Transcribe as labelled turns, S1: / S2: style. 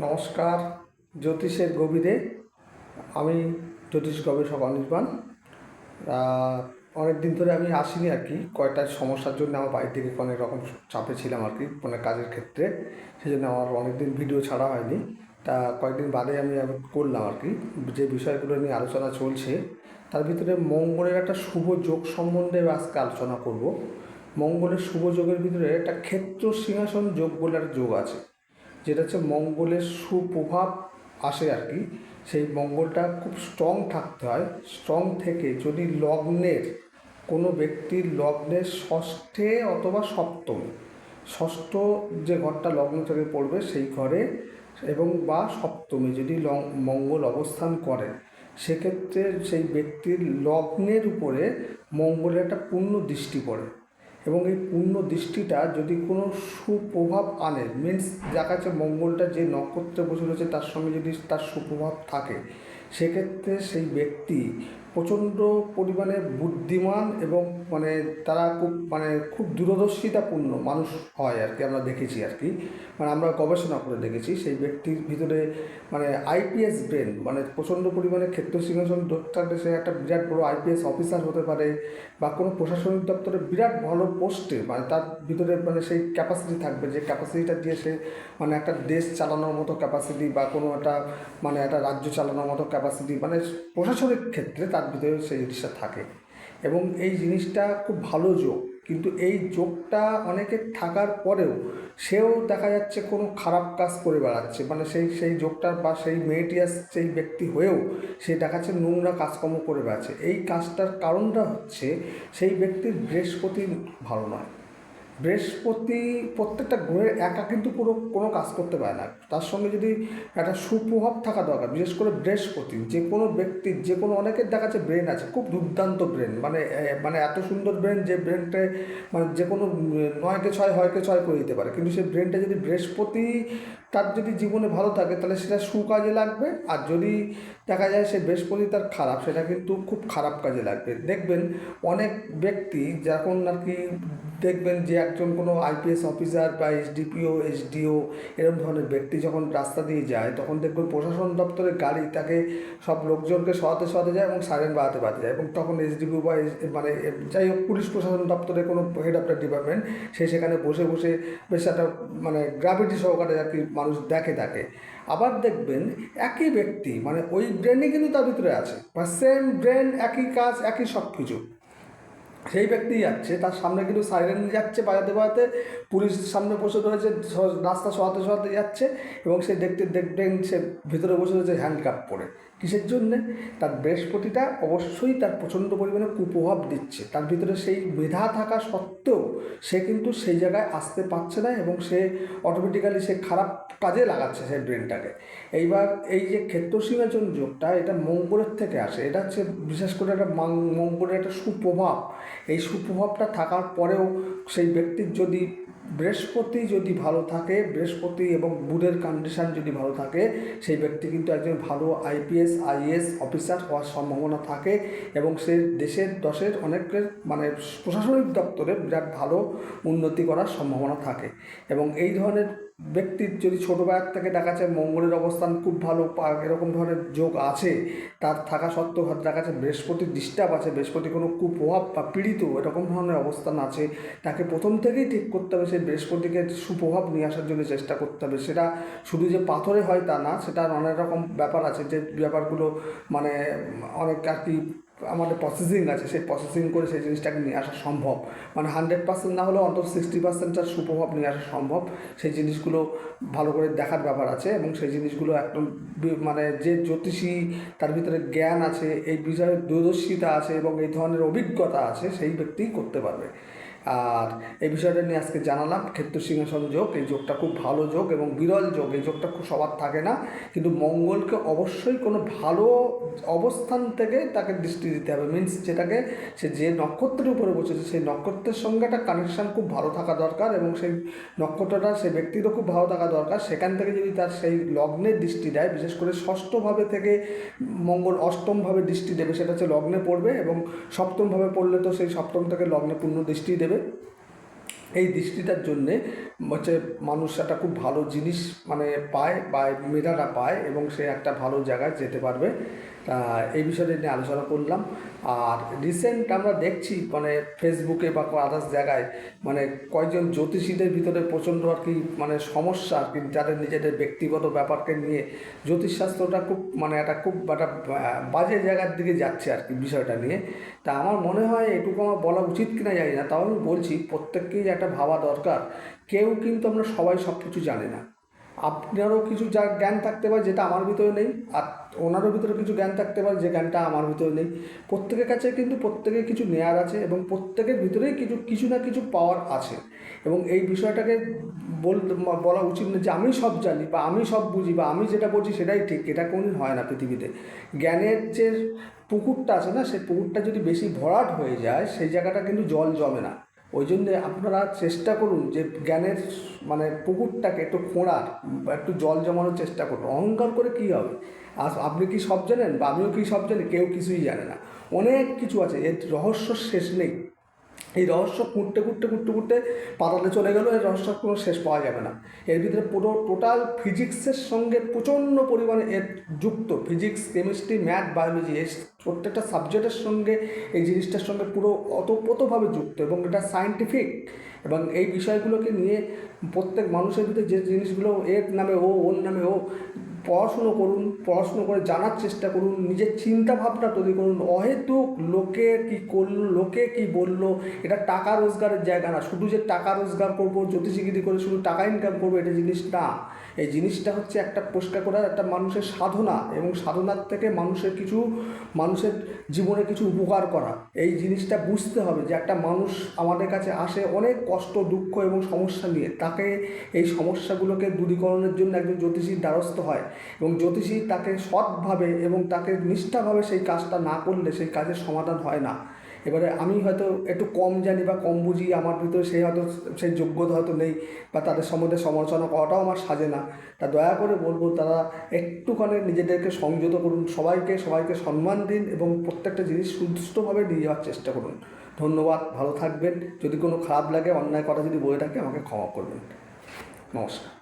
S1: নমস্কার। জ্যোতিষের গভীরে আমি জ্যোতিষ গবেষক অনির্বাণ। অনেক দিন ধরে আমি আসিনি আর কি, কয়েকটা সমস্যার জন্য আমার বাড়ি থেকে অনেক রকম চাপে ছিলাম আর কি, মানে কাজের ক্ষেত্রে। সেই জন্য আমার অনেক দিন ভিডিও ছাড়া হয়নি। তা কয়েকদিন বাদে আমি আবার করলাম আর কি। যে বিষয়গুলো নিয়ে আলোচনা চলছে তার ভিতরে মঙ্গলের একটা শুভ যোগ সম্বন্ধে আজকে আলোচনা করব। মঙ্গলের শুভ যোগের ভিতরে একটা ক্ষেত্র সিংহাসন যোগ বলে একটা যোগ আছে, যেটা হচ্ছে মঙ্গলের সুপ্রভাব আসে আর কি। সেই মঙ্গলটা খুব স্ট্রং থাকতে হয়। স্ট্রং থেকে যদি লগ্নের কোনো ব্যক্তির লগ্নের ষষ্ঠে অথবা সপ্তমে, ষষ্ঠ যে ঘরটা লগ্ন থেকে পড়বে সেই ঘরে এবং বা সপ্তমে যদি মঙ্গল অবস্থান করে, সেক্ষেত্রে সেই ব্যক্তির লগ্নের উপরে মঙ্গলের একটা পূর্ণ দৃষ্টি পড়ে। এবং এই পূর্ণ দৃষ্টিটা যদি কোনো সুপ্রভাব আনে, মিন্স দেখা যাচ্ছে মঙ্গলটা যে নক্ষত্রে বসে রয়েছে তার সঙ্গে যদি তার সুপ্রভাব থাকে, সেক্ষেত্রে সেই ব্যক্তি প্রচণ্ড পরিমাণে বুদ্ধিমান এবং তারা খুব দূরদর্শিতাপূর্ণ মানুষ হয় আর কি। আমরা দেখেছি আর কি, আমরা গবেষণা করে দেখেছি সেই ব্যক্তির ভিতরে আইপিএস ব্রেন, প্রচণ্ড পরিমাণে ক্ষেত্র সিংহাসন থাকলে সে একটা বিরাট বড় আইপিএস অফিসার হতে পারে, বা কোনো প্রশাসনিক দপ্তরে বিরাট ভালো পোস্টে তার ভিতরে সেই ক্যাপাসিটি থাকবে, যে ক্যাপাসিটিটা দিয়ে সে একটা দেশ চালানোর মতো ক্যাপাসিটি, বা কোনো একটা একটা রাজ্য চালানোর মতো ক্যাপাসিটি, প্রশাসনিক ক্ষেত্রে তার ভিতরে সেই জিনিসটা থাকে। এবং এই জিনিসটা খুব ভালো যোগ, কিন্তু এই যোগটা অনেকের থাকার পরেও সেও দেখা যাচ্ছে কোনো খারাপ কাজ করে বেড়াচ্ছে, সেই যোগটা বা সেই মেরিটিয়াস সেই ব্যক্তি হয়েও সে দেখাচ্ছে নোংরা কাজকর্ম করে বেড়াচ্ছে। এই কাজটার কারণটা হচ্ছে সেই ব্যক্তির বৃহস্পতি ভালো নয়। বৃহস্পতি প্রত্যেকটা গ্রহের একা কিন্তু পুরো কোনো কাজ করতে পারে না, তার সঙ্গে যদি একটা সুপ্রভাব থাকা দরকার। বিশেষ করে বৃহস্পতি যে কোনো ব্যক্তির, যে কোনো অনেকের দেখা যাচ্ছে ব্রেন আছে, খুব দুর্দান্ত ব্রেন, এত সুন্দর ব্রেন যে ব্রেনটা যে কোনো 9কে 6 6কে 6 করে দিতে পারে। কিন্তু সেই ব্রেনটা যদি বৃহস্পতি তার যদি জীবনে ভালো থাকে তাহলে সেটা সুকাজে লাগবে, আর যদি দেখা যায় সে বৃহস্পতি তার খারাপ, সেটা কিন্তু খুব খারাপ কাজে লাগবে। দেখবেন অনেক ব্যক্তি যখন আর কি, দেখবেন যে একজন কোনো আইপিএস অফিসার বা এসডিপিও এসডিও এরকম ধরনের ব্যক্তি যখন রাস্তা দিয়ে যায়, তখন দেখবেন প্রশাসন দপ্তরের গাড়ি তাকে সব লোকজনকে সরাতে যায় এবং সাইরেন বাজাতে যায়, এবং তখন এসডিপিও বা যাই হোক পুলিশ প্রশাসন দপ্তরে কোনো হেড অফ দ্য ডিপার্টমেন্ট, সে সেখানে বসে বসে বেশ একটা গ্র্যাভিটি সহকারে আর কি মানুষ দেখে থাকে। আবার দেখবেন একই ব্যক্তি ওই ব্রেনই কিন্তু তার ভিতরে আছে, বা সেম ব্রেন, একই কাজ, একই সব কিছু, সেই ব্যক্তি যাচ্ছে, তার সামনে কিন্তু সাইরেন যাচ্ছে বাজাতে, পুলিশ সামনে বসে রয়েছে, রাস্তা সরাতে যাচ্ছে, এবং সে দেখবেন সে ভিতরে বসে রয়েছে হ্যান্ডকাপ পরে। কিসের জন্যে? তার বৃহস্পতিটা অবশ্যই তার প্রচণ্ড পরিমাণে কুপ্রভাব দিচ্ছে। তার ভিতরে সেই মেধা থাকা সত্ত্বেও সে কিন্তু সেই জায়গায় আসতে পারছে না, এবং সে অটোমেটিক্যালি সে খারাপ কাজে লাগাচ্ছে সেই ব্রেনটাকে। এইবার এই যে ক্ষেত্র সিংহাসন যোগটা, এটা মঙ্গলের থেকে আসে। এটা হচ্ছে বিশেষ করে একটা মঙ্গলের একটা সুপ্রভাব। এই সুপ্রভাবটা থাকার পরেও সেই ব্যক্তির যদি বৃহস্পতি যদি ভালো থাকে, বৃহস্পতি এবং বুধের কন্ডিশান যদি ভালো থাকে, সেই ব্যক্তি কিন্তু একজন ভালো আইপিএস আইএএস অফিসার হওয়ার সম্ভাবনা থাকে, এবং সে দেশের অনেকের প্রশাসনিক দপ্তরে বিরাট ভালো উন্নতি করার সম্ভাবনা থাকে। এবং এই ধরনের ব্যক্তির যদি ছোটোবেলার থেকে দেখা যাচ্ছে মঙ্গলের অবস্থান খুব ভালো, এরকম ধরনের যোগ আছে, তার থাকা সত্ত্বেও দেখা যাচ্ছে বৃহস্পতির ডিস্টার্ব আছে, বৃহস্পতি কোনো কুপ্রভাব বা পীড়িত এরকম ধরনের অবস্থান আছে, তাকে প্রথম থেকেই ঠিক করতে হবে। সেই বৃহস্পতিকে সুপ্রভাব নিয়ে আসার জন্য চেষ্টা করতে হবে। সেটা শুধু যে পাথরে হয় তা না, সেটার অনেক রকম ব্যাপার আছে, যে ব্যাপারগুলো অনেক আর কি আমাদের প্রসেসিং আছে, সেই প্রসেসিং করে সেই জিনিসটাকে নিয়ে আসা সম্ভব। 100% না হলেও অন্তত 60% তার সুপ্রভাব নিয়ে আসা সম্ভব। সেই জিনিসগুলো ভালো করে দেখার ব্যাপার আছে, এবং সেই জিনিসগুলো একদম যে জ্যোতিষী তার ভিতরে জ্ঞান আছে, এই বিষয়ে দূরদর্শিতা আছে এবং এই ধরনের অভিজ্ঞতা আছে, সেই ব্যক্তিই করতে পারবে। আর এই বিষয়টা নিয়ে আজকে জানালাম ক্ষেত্র সিংহাসন যোগ। এই যোগটা খুব ভালো যোগ এবং বিরল যোগ। এই যোগটা খুব সবার থাকে না, কিন্তু মঙ্গলকে অবশ্যই কোনো ভালো অবস্থান থেকে তাকে দৃষ্টি দিতে হবে। মিন্স যেটাকে সে যে নক্ষত্রের উপরে বসেছে সেই নক্ষত্রের সঙ্গে একটা কানেকশান খুব ভালো থাকা দরকার, এবং সেই নক্ষত্রটা সেই ব্যক্তিরও খুব ভালো থাকা দরকার। সেখান থেকে যদি তার সেই লগ্নের দৃষ্টি দেয়, বিশেষ করে ষষ্ঠভাবে থেকে মঙ্গল অষ্টমভাবে দৃষ্টি দেবে, সেটা হচ্ছে লগ্নে পড়বে, এবং সপ্তমভাবে পড়লে তো সেই সপ্তম থেকে লগ্নে পূর্ণ দৃষ্টি দেবে। এই দৃষ্টিটার জন্যে হচ্ছে মানুষ একটা খুব ভালো জিনিস মানে পায় বা মেধাটা পায় এবং সে একটা ভালো জায়গায় যেতে পারবে। তা এই বিষয়টা নিয়ে আলোচনা করলাম। আর রিসেন্ট আমরা দেখছি মানে ফেসবুকে বা আদার্স জায়গায় মানে কয়েকজন জ্যোতিষীদের ভিতরে প্রচণ্ড আর কি মানে সমস্যা আর কি, যাদের নিজেদের ব্যক্তিগত ব্যাপারকে নিয়ে জ্যোতিষশাস্ত্রটা খুব মানে খুব একটা বাজে জায়গার দিকে যাচ্ছে আর কি বিষয়টা নিয়ে। তা আমার মনে হয় এটুকু আমার বলা উচিত কিনা জানি না, তাও আমি বলছি প্রত্যেককেই একটা ভাবা দরকার। কেউ কিন্তু আমরা সবাই সব কিছু জানি না। আপনারও কিছু যা জ্ঞান থাকতে পারে যেটা আমার ভিতরে নেই, আর ওনারও ভিতরে কিছু জ্ঞান থাকতে পারে যে জ্ঞানটা আমার ভিতরে নেই। প্রত্যেকের কাছে কিন্তু প্রত্যেকের কিছু নেয়ার আছে এবং প্রত্যেকের ভিতরেই কিছু না কিছু পাওয়ার আছে। এবং এই বিষয়টাকে বলা উচিত না যে আমি সব জানি বা আমি সব বুঝি বা আমি যেটা বলছি সেটাই ঠিক, এটা কোনোদিন হয় না পৃথিবীতে। জ্ঞানের যে পুকুরটা আছে না, সেই পুকুরটা যদি বেশি ভরাট হয়ে যায় সেই জায়গাটা কিন্তু জল জমে না। ওই জন্যে আপনারা চেষ্টা করুন যে জ্ঞানের মানে পুকুরটাকে একটু খোঁড়ার বা একটু জল জমানোর চেষ্টা করুন। অহংকার করে কী হবে? আপনি কি সব জানেন বা আমিও কি সব জানি? কেউ কিছুই জানে না। অনেক কিছু আছে, এর রহস্য শেষ নেই। এই রহস্য খুঁড়তে পাতালে চলে গেল, এর রহস্য কোনো শেষ পাওয়া যাবে না। এর ভিতরে পুরো টোটাল ফিজিক্সের সঙ্গে প্রচণ্ড পরিমাণে এর যুক্ত, ফিজিক্স, কেমিস্ট্রি, ম্যাথ, বায়োলজি, এই প্রত্যেকটা সাবজেক্টের সঙ্গে এই জিনিসটার সঙ্গে পুরো ওতপ্রোতভাবে যুক্ত এবং এটা সায়েন্টিফিক। এবং এই বিষয়গুলোকে নিয়ে প্রত্যেক মানুষের ভিতরে যে জিনিসগুলো এর নামে ও, ওর নামে ও, পড়াশুনো করুন, পড়াশুনো করে জানার চেষ্টা করুন, নিজের চিন্তা ভাবনা তৈরি করুন। অহেতুক লোকে কী করলো, লোকে কী বললো, এটা টাকা রোজগারের জায়গা না। শুধু যে টাকা রোজগার করবো, জ্যোতিষীগিরি করে শুধু টাকা ইনকাম করবো, এটা জিনিস না। এই জিনিসটা হচ্ছে একটা পরিষ্কার করার একটা মানুষের সাধনা, এবং সাধনার থেকে মানুষের জীবনে কিছু উপকার করা। এই জিনিসটা বুঝতে হবে যে একটা মানুষ আমাদের কাছে আসে অনেক কষ্ট, দুঃখ এবং সমস্যা নিয়ে, তাকে এই সমস্যাগুলোকে দূরীকরণের জন্য একজন জ্যোতিষীর দ্বারস্থ হয় এবং জ্যোতিষী তাকে সৎভাবে এবং তাকে নিষ্ঠাভাবে সেই কাজটা না করলে সেই কাজের সমাধান হয় না। এবারে আমি হয়তো একটু কম জানি বা কম বুঝি, আমার ভিতরে সেই যোগ্যতা হয়তো নেই, বা তাদের সম্বন্ধে সমালোচনা করাটাও আমার সাজে না। তা দয়া করে বলবো তারা একটুখানি নিজেদেরকে সংযত করুন, সবাইকে সম্মান দিন এবং প্রত্যেকটা জিনিস সুস্থভাবে নিয়ে যাওয়ার চেষ্টা করুন। ধন্যবাদ, ভালো থাকবেন। যদি কোনো খারাপ লাগে, অন্যায় কথা যদি বলে থাকে আমাকে ক্ষমা করবেন। নমস্কার।